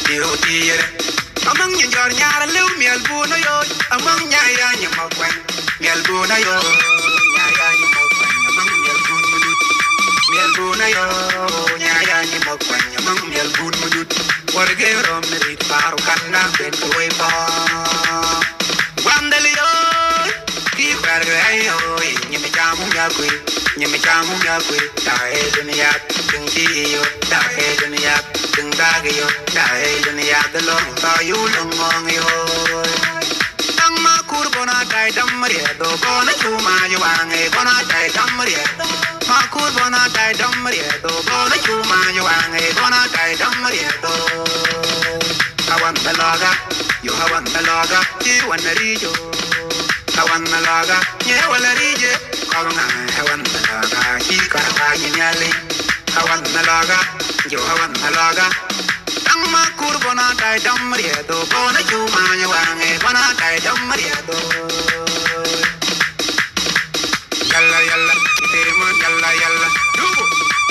Điều gì among những giọt nhà lưu miel bu nó yo among nhà ya những màu quen miel bu nó yo nhà ya những màu quen among miel bu nó yo nhà ya những màu quen among miel bu nó yo what a girl on the beat paro kanna ben koi pa wandelio ki bargai yo nyame chamu ya kui dae dunia từng chi yo dae dunia từng da yo dae dunia de long ta yu long mong yo tang ma kurbona dai dam maria do bona chuma yo ange bona dai dam maria ma kurbona dai dam maria do bona chuma yo ange bona dai dam maria do kawan belaga yo kawan belaga ti wanari yo kawan belaga ye walari je kawan kawan belaga ki karaka nyali kawan belaga yo kawan belaga tang ma kurbona dai dam maria do bona chuma yo ange bona dai dam maria do yalla yalla tere man yalla yalla du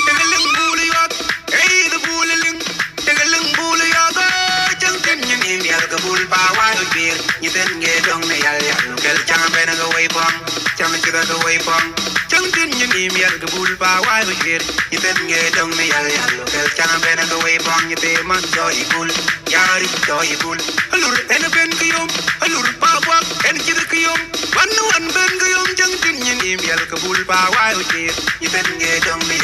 tegeling bulu yo hey the bululing tegeling bulu yo ga chang tin nyin yal ga bul ba wa do bir ni ten ge dong ne yal yal kel chang be na ga wei pong chang chi ga wei pong chang tin nyin yal ga bul ba wa do bir ni ten ge dong ne yal yal kel chang be na ga wei pong ni te man joy bul yari joy bul alur en ben kiyom alur pa wa en chi ga kiyom wan ben kiyom chang tin nyin yal ga bul ba wa do bir ni ten ge dong ne